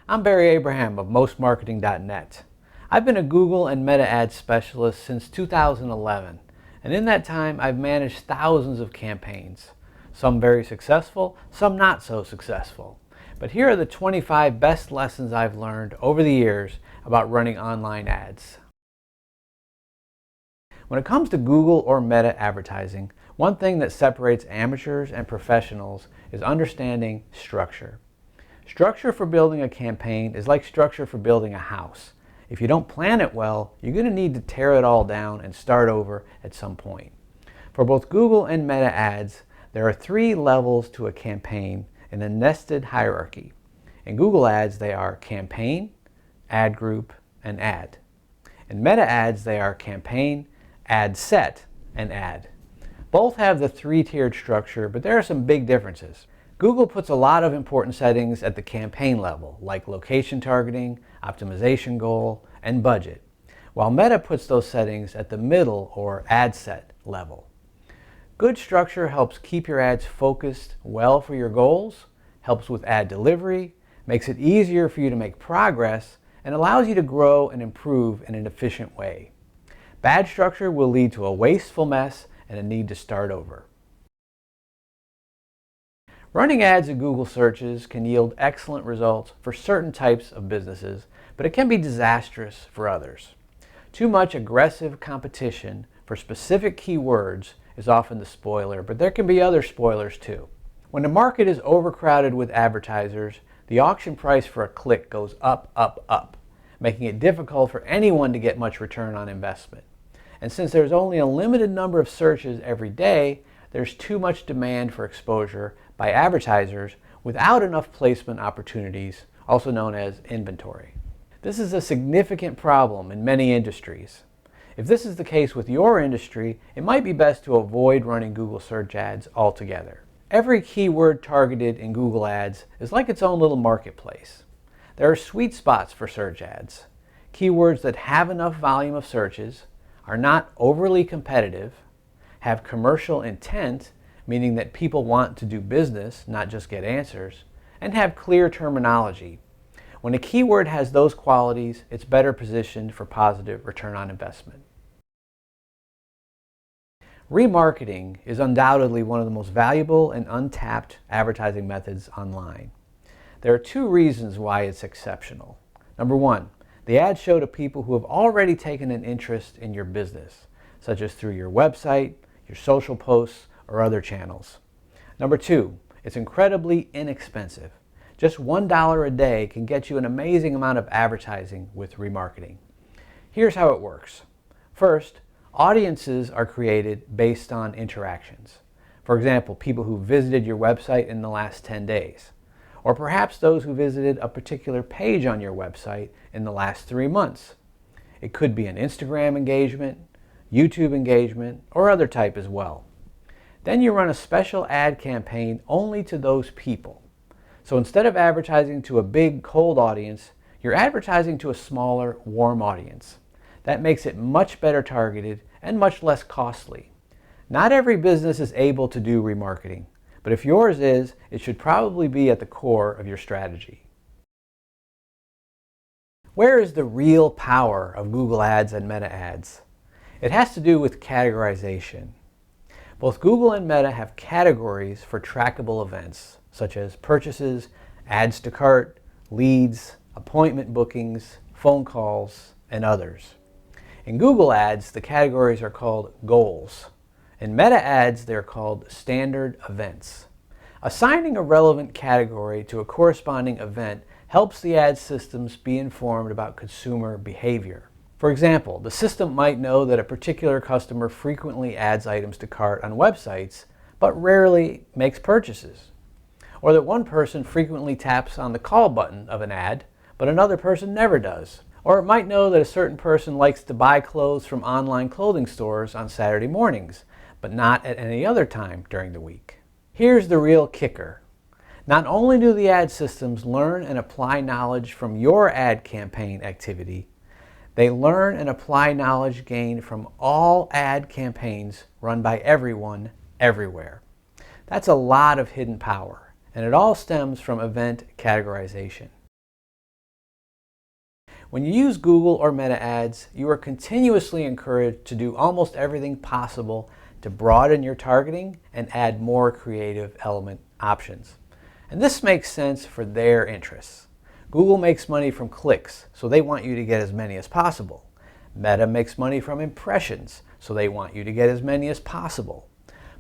I'm Barry Abraham of mostmarketing.net. I've been a Google and Meta Ads specialist since 2011, and in that time I've managed thousands of campaigns. Some very successful, some not so successful. But here are the 25 best lessons I've learned over the years about running online ads. When it comes to Google or Meta advertising, one thing that separates amateurs and professionals is understanding structure. Structure for building a campaign is like structure for building a house. If you don't plan it well, you're going to need to tear it all down and start over at some point. For both Google and Meta ads, there are 3 levels to a campaign in a nested hierarchy. In Google ads, they are campaign, ad group, and ad. In Meta ads, they are campaign, ad set, and ad. Both have the 3-tiered structure, but there are some big differences. Google puts a lot of important settings at the campaign level, like location targeting, optimization goal, and budget, while Meta puts those settings at the middle or ad set level. Good structure helps keep your ads focused well for your goals, helps with ad delivery, makes it easier for you to make progress, and allows you to grow and improve in an efficient way. Bad structure will lead to a wasteful mess and a need to start over. Running ads in Google searches can yield excellent results for certain types of businesses, but it can be disastrous for others. Too much aggressive competition for specific keywords is often the spoiler, but there can be other spoilers too. When the market is overcrowded with advertisers, the auction price for a click goes up, up, up, making it difficult for anyone to get much return on investment. And since there's only a limited number of searches every day, there's too much demand for exposure by advertisers without enough placement opportunities, also known as inventory. This is a significant problem in many industries. If this is the case with your industry, it might be best to avoid running Google search ads altogether. Every keyword targeted in Google ads is like its own little marketplace. There are sweet spots for search ads. Keywords that have enough volume of searches, are not overly competitive, have commercial intent, meaning that people want to do business, not just get answers, and have clear terminology. When a keyword has those qualities, it's better positioned for positive return on investment. Remarketing is undoubtedly one of the most valuable and untapped advertising methods online. There are 2 reasons why it's exceptional. Number 1, the ads show to people who have already taken an interest in your business, such as through your website, your social posts, or other channels. Number 2, it's incredibly inexpensive. Just $1 a day can get you an amazing amount of advertising with remarketing. Here's how it works. First, audiences are created based on interactions. For example, people who visited your website in the last 10 days. Or perhaps those who visited a particular page on your website in the last 3 months. It could be an Instagram engagement, YouTube engagement, or other type as well. Then you run a special ad campaign only to those people. So instead of advertising to a big cold audience, you're advertising to a smaller warm audience. That makes it much better targeted and much less costly. Not every business is able to do remarketing, but if yours is, it should probably be at the core of your strategy. Where is the real power of Google Ads and Meta Ads? It has to do with categorization. Both Google and Meta have categories for trackable events, such as purchases, adds to cart, leads, appointment bookings, phone calls, and others. In Google Ads, the categories are called goals. In Meta Ads, they're called standard events. Assigning a relevant category to a corresponding event helps the ad systems be informed about consumer behavior. For example, the system might know that a particular customer frequently adds items to cart on websites, but rarely makes purchases. Or that one person frequently taps on the call button of an ad, but another person never does. Or it might know that a certain person likes to buy clothes from online clothing stores on Saturday mornings, but not at any other time during the week. Here's the real kicker. Not only do the ad systems learn and apply knowledge from your ad campaign activity, they learn and apply knowledge gained from all ad campaigns run by everyone, everywhere. That's a lot of hidden power, and it all stems from event categorization. When you use Google or Meta ads, you are continuously encouraged to do almost everything possible to broaden your targeting and add more creative element options. And this makes sense for their interests. Google makes money from clicks, so they want you to get as many as possible. Meta makes money from impressions, so they want you to get as many as possible.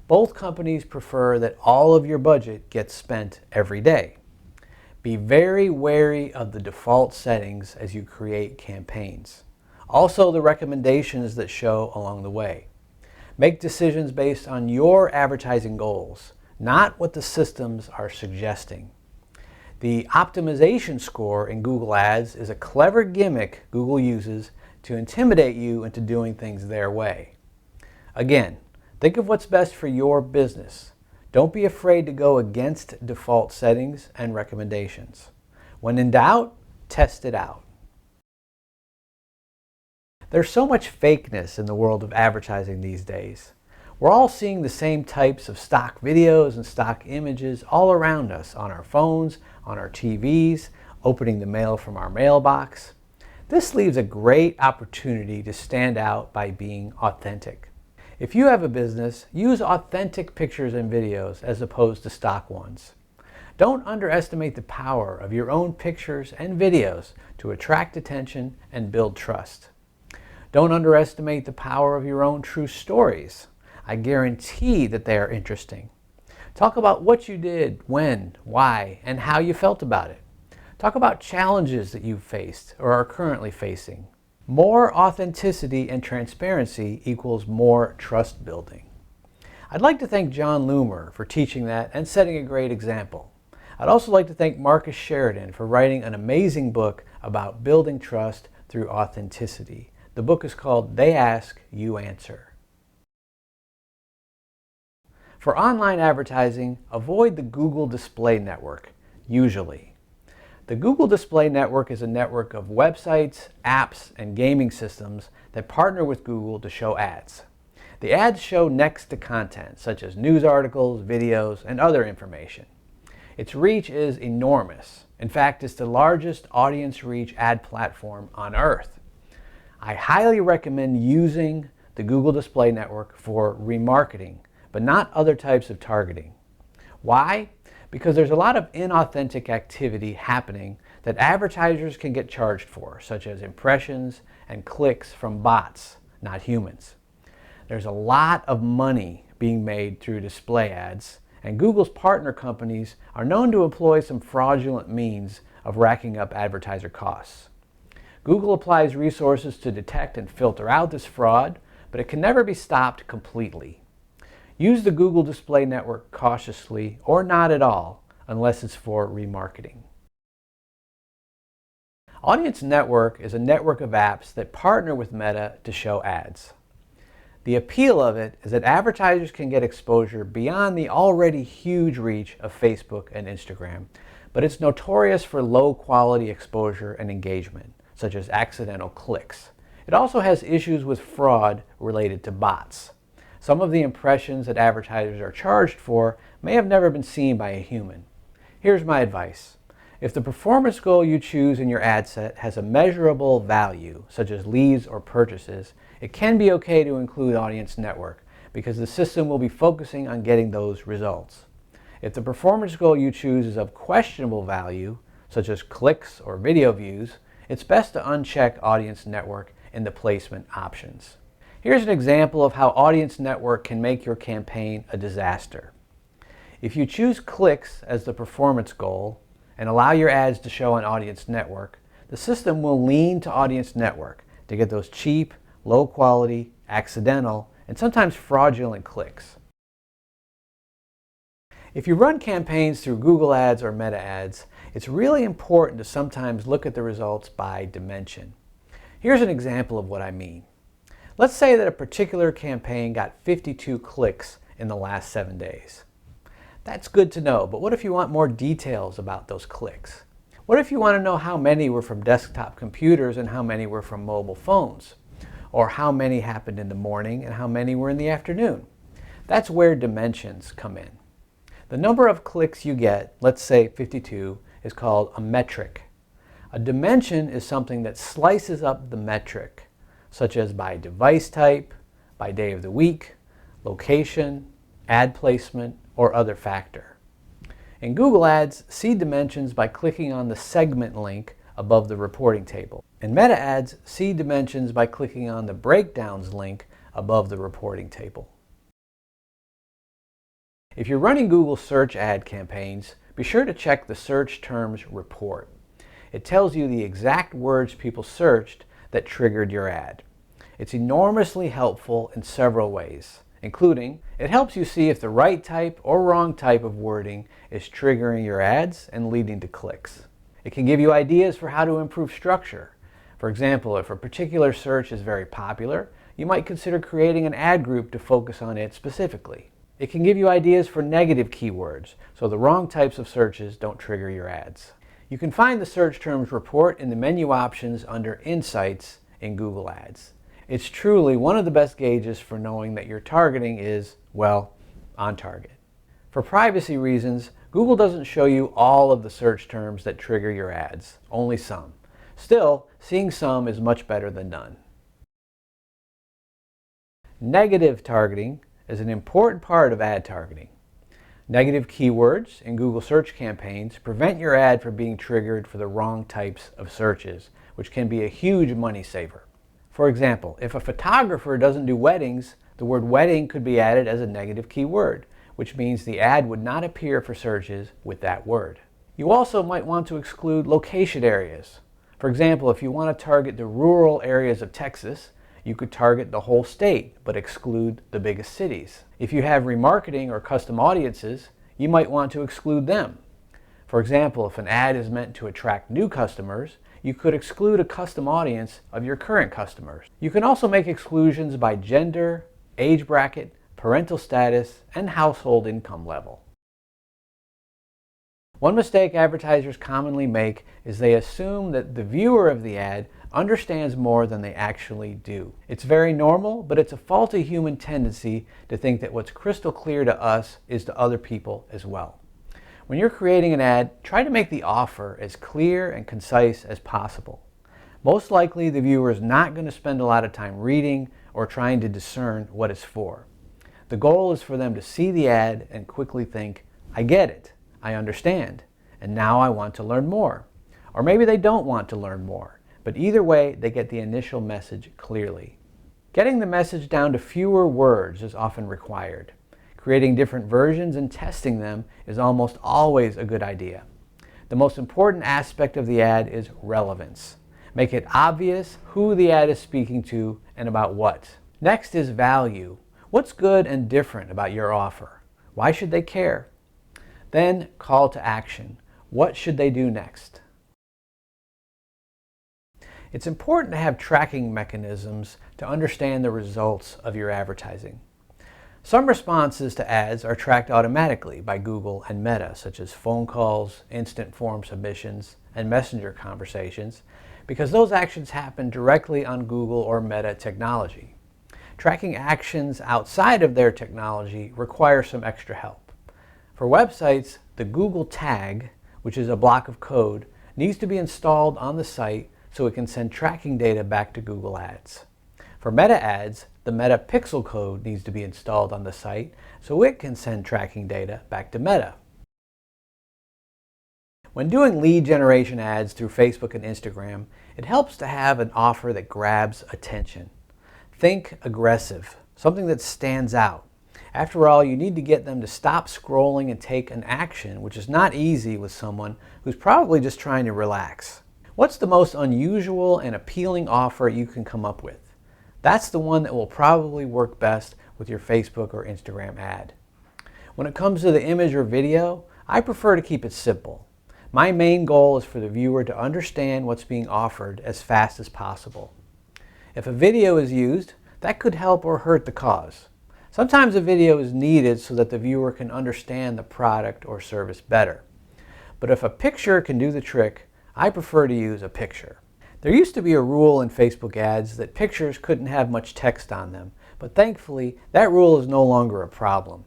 Both companies prefer that all of your budget gets spent every day. Be very wary of the default settings as you create campaigns. Also, the recommendations that show along the way. Make decisions based on your advertising goals, not what the systems are suggesting. The optimization score in Google Ads is a clever gimmick Google uses to intimidate you into doing things their way. Again, think of what's best for your business. Don't be afraid to go against default settings and recommendations. When in doubt, test it out. There's so much fakeness in the world of advertising these days. We're all seeing the same types of stock videos and stock images all around us on our phones, on our TVs, opening the mail from our mailbox. This leaves a great opportunity to stand out by being authentic. If you have a business, use authentic pictures and videos as opposed to stock ones. Don't underestimate the power of your own pictures and videos to attract attention and build trust. Don't underestimate the power of your own true stories. I guarantee that they are interesting. Talk about what you did, when, why, and how you felt about it. Talk about challenges that you've faced or are currently facing. More authenticity and transparency equals more trust building. I'd like to thank Jon Loomer for teaching that and setting a great example. I'd also like to thank Marcus Sheridan for writing an amazing book about building trust through authenticity. The book is called They Ask, You Answer. For online advertising, avoid the Google Display Network, usually. The Google Display Network is a network of websites, apps, and gaming systems that partner with Google to show ads. The ads show next to content, such as news articles, videos, and other information. Its reach is enormous. In fact, it's the largest audience reach ad platform on earth. I highly recommend using the Google Display Network for remarketing, but not other types of targeting. Why? Because there's a lot of inauthentic activity happening that advertisers can get charged for, such as impressions and clicks from bots, not humans. There's a lot of money being made through display ads, and Google's partner companies are known to employ some fraudulent means of racking up advertiser costs. Google applies resources to detect and filter out this fraud, but it can never be stopped completely. Use the Google Display Network cautiously or not at all unless it's for remarketing. Audience Network is a network of apps that partner with Meta to show ads. The appeal of it is that advertisers can get exposure beyond the already huge reach of Facebook and Instagram, but it's notorious for low quality exposure and engagement, such as accidental clicks. It also has issues with fraud related to bots. Some of the impressions that advertisers are charged for may have never been seen by a human. Here's my advice. If the performance goal you choose in your ad set has a measurable value, such as leads or purchases, it can be okay to include Audience Network because the system will be focusing on getting those results. If the performance goal you choose is of questionable value, such as clicks or video views, it's best to uncheck Audience Network in the placement options. Here's an example of how Audience Network can make your campaign a disaster. If you choose clicks as the performance goal and allow your ads to show on Audience Network, the system will lean to Audience Network to get those cheap, low quality, accidental, and sometimes fraudulent clicks. If you run campaigns through Google Ads or Meta Ads, it's really important to sometimes look at the results by dimension. Here's an example of what I mean. Let's say that a particular campaign got 52 clicks in the last 7 days. That's good to know, but what if you want more details about those clicks? What if you want to know how many were from desktop computers and how many were from mobile phones? Or how many happened in the morning and how many were in the afternoon? That's where dimensions come in. The number of clicks you get, let's say 52, is called a metric. A dimension is something that slices up the metric, such as by device type, by day of the week, location, ad placement, or other factor. In Google Ads, see dimensions by clicking on the segment link above the reporting table. In Meta Ads, see dimensions by clicking on the breakdowns link above the reporting table. If you're running Google search ad campaigns, be sure to check the search terms report. It tells you the exact words people searched that triggered your ad. It's enormously helpful in several ways, including it helps you see if the right type or wrong type of wording is triggering your ads and leading to clicks. It can give you ideas for how to improve structure. For example, if a particular search is very popular, you might consider creating an ad group to focus on it specifically. It can give you ideas for negative keywords, so the wrong types of searches don't trigger your ads. You can find the search terms report in the menu options under Insights in Google Ads. It's truly one of the best gauges for knowing that your targeting is, well, on target. For privacy reasons, Google doesn't show you all of the search terms that trigger your ads, only some. Still, seeing some is much better than none. Negative targeting is an important part of ad targeting. Negative keywords in Google search campaigns prevent your ad from being triggered for the wrong types of searches, which can be a huge money saver. For example, if a photographer doesn't do weddings, the word wedding could be added as a negative keyword, which means the ad would not appear for searches with that word. You also might want to exclude location areas. For example, if you want to target the rural areas of Texas, you could target the whole state, but exclude the biggest cities. If you have remarketing or custom audiences, you might want to exclude them. For example, if an ad is meant to attract new customers, you could exclude a custom audience of your current customers. You can also make exclusions by gender, age bracket, parental status, and household income level. One mistake advertisers commonly make is they assume that the viewer of the ad understands more than they actually do. It's very normal, but it's a faulty human tendency to think that what's crystal clear to us is to other people as well. When you're creating an ad, try to make the offer as clear and concise as possible. Most likely, the viewer is not going to spend a lot of time reading or trying to discern what it's for. The goal is for them to see the ad and quickly think, I get it, I understand, and now I want to learn more. Or maybe they don't want to learn more, but either way, they get the initial message clearly. Getting the message down to fewer words is often required. Creating different versions and testing them is almost always a good idea. The most important aspect of the ad is relevance. Make it obvious who the ad is speaking to and about what. Next is value. What's good and different about your offer? Why should they care? Then call to action. What should they do next? It's important to have tracking mechanisms to understand the results of your advertising. Some responses to ads are tracked automatically by Google and Meta, such as phone calls, instant form submissions, and messenger conversations, because those actions happen directly on Google or Meta technology. Tracking actions outside of their technology requires some extra help. For websites, the Google tag, which is a block of code, needs to be installed on the site so it can send tracking data back to Google Ads. For Meta Ads, the Meta Pixel code needs to be installed on the site so it can send tracking data back to Meta. When doing lead generation ads through Facebook and Instagram, it helps to have an offer that grabs attention. Think aggressive, something that stands out. After all, you need to get them to stop scrolling and take an action, which is not easy with someone who's probably just trying to relax. What's the most unusual and appealing offer you can come up with? That's the one that will probably work best with your Facebook or Instagram ad. When it comes to the image or video, I prefer to keep it simple. My main goal is for the viewer to understand what's being offered as fast as possible. If a video is used, that could help or hurt the cause. Sometimes a video is needed so that the viewer can understand the product or service better. But if a picture can do the trick, I prefer to use a picture. There used to be a rule in Facebook ads that pictures couldn't have much text on them, but thankfully that rule is no longer a problem.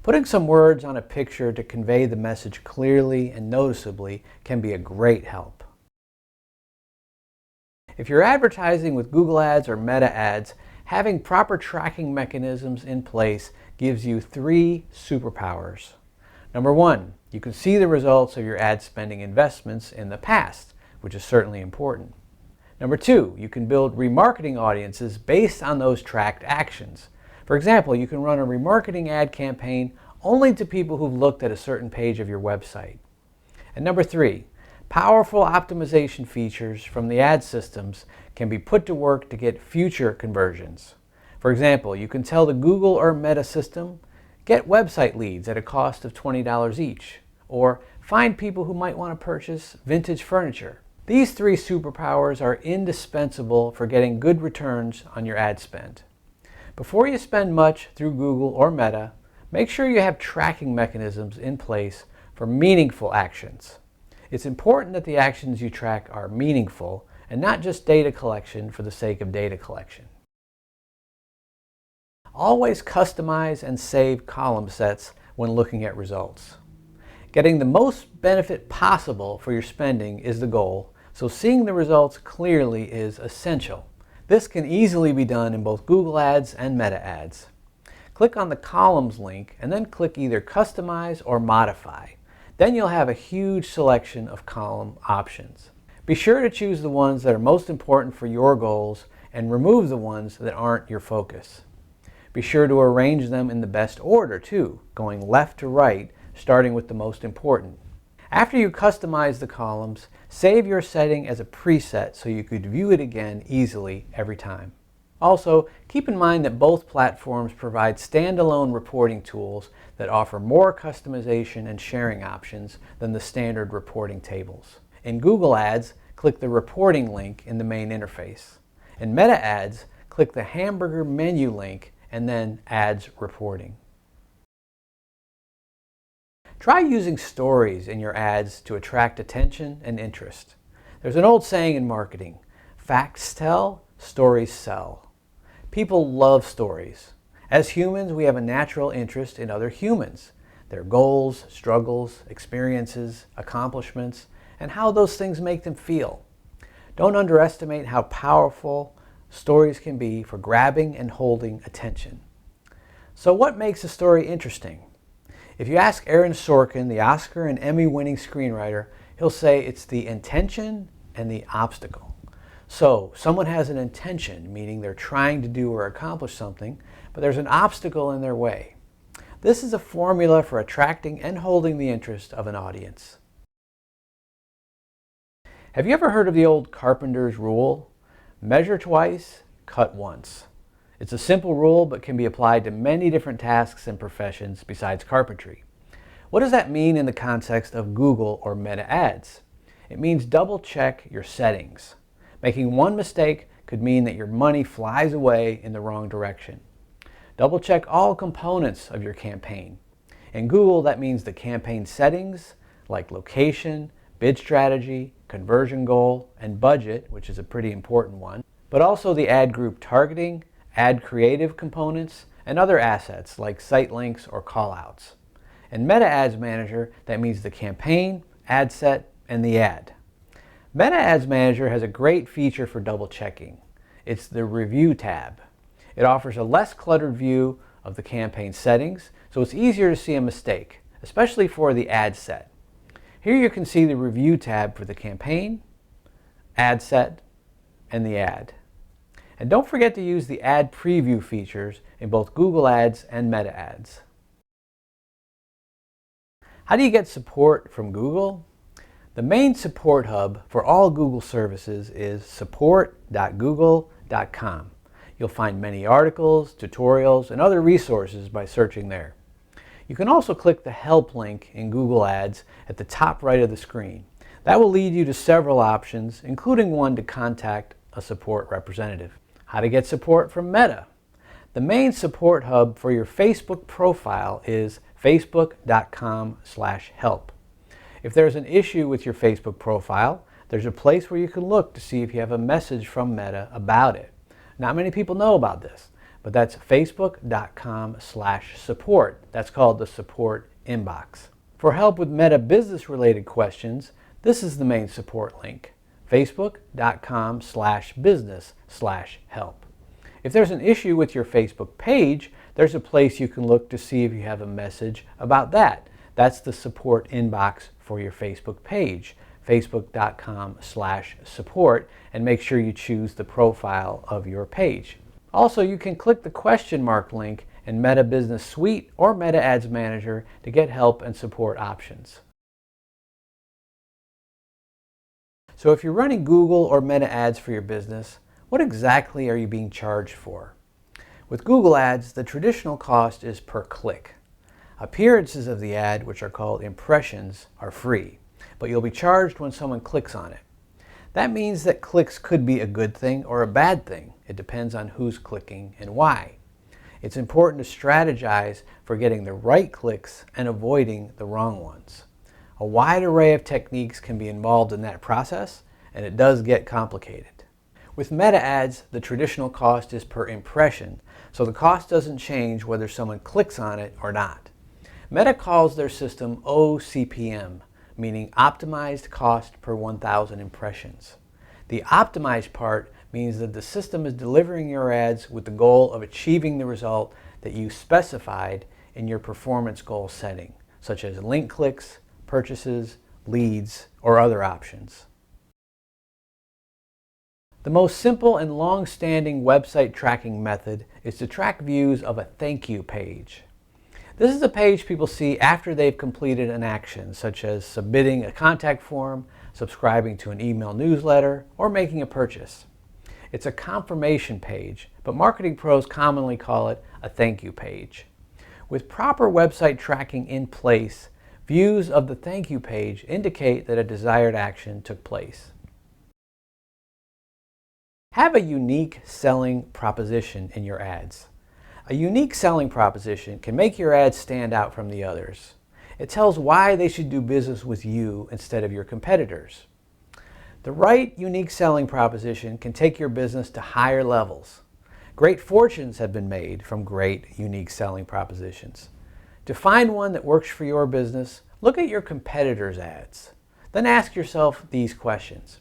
Putting some words on a picture to convey the message clearly and noticeably can be a great help. If you're advertising with Google Ads or Meta Ads, having proper tracking mechanisms in place gives you 3 superpowers. Number 1, you can see the results of your ad spending investments in the past, which is certainly important. Number 2, you can build remarketing audiences based on those tracked actions. For example, you can run a remarketing ad campaign only to people who've looked at a certain page of your website. And number 3, powerful optimization features from the ad systems can be put to work to get future conversions. For example, you can tell the Google or Meta system, get website leads at a cost of $20 each, or find people who might want to purchase vintage furniture. These 3 superpowers are indispensable for getting good returns on your ad spend. Before you spend much through Google or Meta, make sure you have tracking mechanisms in place for meaningful actions. It's important that the actions you track are meaningful and not just data collection for the sake of data collection. Always customize and save column sets when looking at results. Getting the most benefit possible for your spending is the goal, so seeing the results clearly is essential. This can easily be done in both Google Ads and Meta Ads. Click on the Columns link and then click either Customize or Modify. Then you'll have a huge selection of column options. Be sure to choose the ones that are most important for your goals and remove the ones that aren't your focus. Be sure to arrange them in the best order too, going left to right, starting with the most important. After you customize the columns, save your setting as a preset so you could view it again easily every time. Also, keep in mind that both platforms provide standalone reporting tools that offer more customization and sharing options than the standard reporting tables. In Google Ads, click the reporting link in the main interface. In Meta Ads, click the hamburger menu link and then Ads Reporting. Try using stories in your ads to attract attention and interest. There's an old saying in marketing, facts tell, stories sell. People love stories. As humans, we have a natural interest in other humans, their goals, struggles, experiences, accomplishments, and how those things make them feel. Don't underestimate how powerful stories can be for grabbing and holding attention. So what makes a story interesting? If you ask Aaron Sorkin, the Oscar and Emmy-winning screenwriter, he'll say it's the intention and the obstacle. So, someone has an intention, meaning they're trying to do or accomplish something, but there's an obstacle in their way. This is a formula for attracting and holding the interest of an audience. Have you ever heard of the old carpenter's rule? Measure twice, cut once. It's a simple rule, but can be applied to many different tasks and professions besides carpentry. What does that mean in the context of Google or Meta Ads? It means double check your settings. Making one mistake could mean that your money flies away in the wrong direction. Double check all components of your campaign. In Google, that means the campaign settings, like location, bid strategy, conversion goal, and budget, which is a pretty important one, but also the ad group targeting, ad creative components, and other assets like site links or callouts. In Meta Ads Manager, that means the campaign, ad set, and the ad. Meta Ads Manager has a great feature for double checking. It's the Review tab. It offers a less cluttered view of the campaign settings, so it's easier to see a mistake, especially for the ad set. Here you can see the Review tab for the campaign, ad set, and the ad. And don't forget to use the ad preview features in both Google Ads and Meta Ads. How do you get support from Google? The main support hub for all Google services is support.google.com. You'll find many articles, tutorials, and other resources by searching there. You can also click the Help link in Google Ads at the top right of the screen. That will lead you to several options, including one to contact a support representative. How to get support from Meta? The main support hub for your Facebook profile is facebook.com/help. If there's an issue with your Facebook profile, there's a place where you can look to see if you have a message from Meta about it. Not many people know about this, but that's facebook.com/support. That's called the support inbox. For help with Meta business related questions, this is the main support link, facebook.com/business/help. If there's an issue with your Facebook page, there's a place you can look to see if you have a message about that. That's the support inbox for your Facebook page, facebook.com/support, and make sure you choose the profile of your page. Also, you can click the question mark link in Meta Business Suite or Meta Ads Manager to get help and support options. So if you're running Google or Meta Ads for your business, what exactly are you being charged for? With Google Ads, the traditional cost is per click. Appearances of the ad, which are called impressions, are free, but you'll be charged when someone clicks on it. That means that clicks could be a good thing or a bad thing. It depends on who's clicking and why. It's important to strategize for getting the right clicks and avoiding the wrong ones. A wide array of techniques can be involved in that process, and it does get complicated. With Meta Ads, the traditional cost is per impression, so the cost doesn't change whether someone clicks on it or not. Meta calls their system OCPM, meaning optimized cost per 1,000 impressions. The optimized part means that the system is delivering your ads with the goal of achieving the result that you specified in your performance goal setting, such as link clicks, purchases, leads, or other options. The most simple and long-standing website tracking method is to track views of a thank you page. This is a page people see after they've completed an action, such as submitting a contact form, subscribing to an email newsletter, or making a purchase. It's a confirmation page, but marketing pros commonly call it a thank you page. With proper website tracking in place, views of the thank you page indicate that a desired action took place. Have a unique selling proposition in your ads. A unique selling proposition can make your ads stand out from the others. It tells why they should do business with you instead of your competitors. The right unique selling proposition can take your business to higher levels. Great fortunes have been made from great unique selling propositions. To find one that works for your business, look at your competitors' ads. Then ask yourself these questions.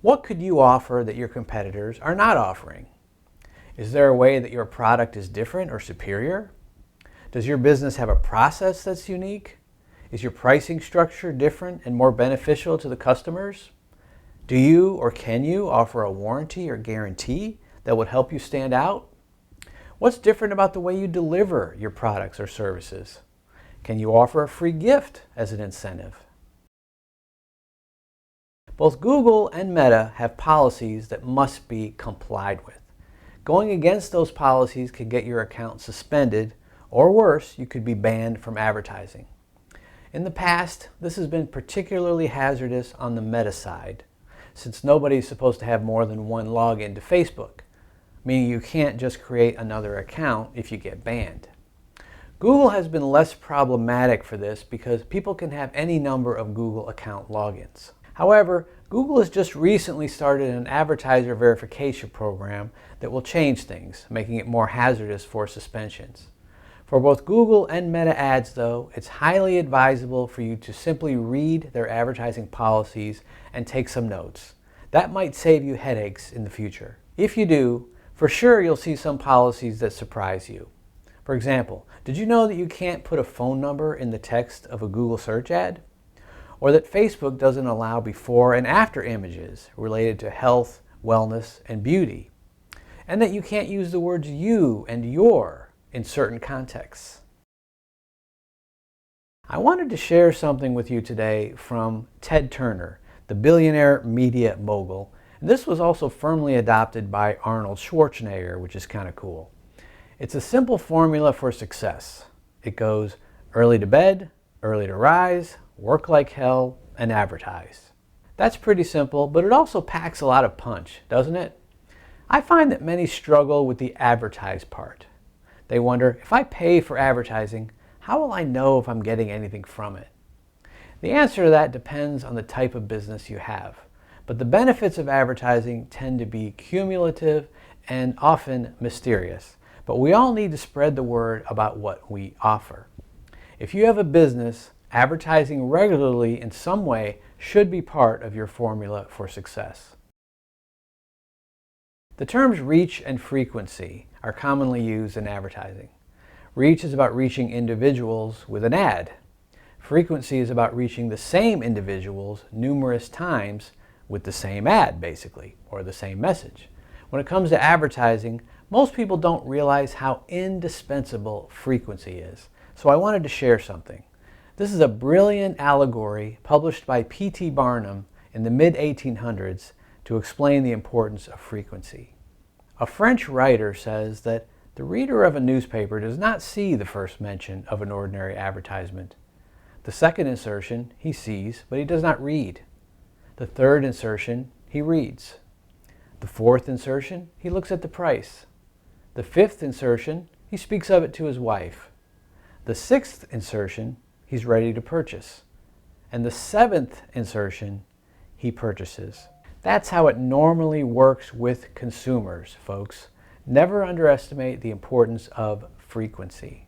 What could you offer that your competitors are not offering? Is there a way that your product is different or superior? Does your business have a process that's unique? Is your pricing structure different and more beneficial to the customers? Do you or can you offer a warranty or guarantee that would help you stand out? What's different about the way you deliver your products or services? Can you offer a free gift as an incentive? Both Google and Meta have policies that must be complied with. Going against those policies could get your account suspended, or worse, you could be banned from advertising. In the past, this has been particularly hazardous on the Meta side, since nobody's supposed to have more than one login to Facebook, meaning you can't just create another account if you get banned. Google has been less problematic for this because people can have any number of Google account logins. However, Google has just recently started an advertiser verification program that will change things, making it more hazardous for suspensions. For both Google and Meta Ads, though, it's highly advisable for you to simply read their advertising policies and take some notes. That might save you headaches in the future. If you do, for sure you'll see some policies that surprise you. For example, did you know that you can't put a phone number in the text of a Google search ad? Or that Facebook doesn't allow before and after images related to health, wellness, and beauty, and that you can't use the words you and your in certain contexts. I wanted to share something with you today from Ted Turner, the billionaire media mogul, and this was also firmly adopted by Arnold Schwarzenegger, which is kind of cool. It's a simple formula for success. It goes early to bed, early to rise, work like hell, and advertise. That's pretty simple, but it also packs a lot of punch, doesn't it? I find that many struggle with the advertise part. They wonder, if I pay for advertising, how will I know if I'm getting anything from it? The answer to that depends on the type of business you have, but the benefits of advertising tend to be cumulative and often mysterious, but we all need to spread the word about what we offer. If you have a business, advertising regularly in some way should be part of your formula for success. The terms reach and frequency are commonly used in advertising. Reach is about reaching individuals with an ad. Frequency is about reaching the same individuals numerous times with the same ad, basically, or the same message. When it comes to advertising, most people don't realize how indispensable frequency is. So I wanted to share something. This is a brilliant allegory published by P.T. Barnum in the mid-1800s to explain the importance of frequency. A French writer says that the reader of a newspaper does not see the first mention of an ordinary advertisement. The second insertion he sees, but he does not read. The third insertion he reads. The fourth insertion he looks at the price. The fifth insertion he speaks of it to his wife. The sixth insertion he's ready to purchase. And the seventh insertion he purchases. That's how it normally works with consumers, folks. Never underestimate the importance of frequency.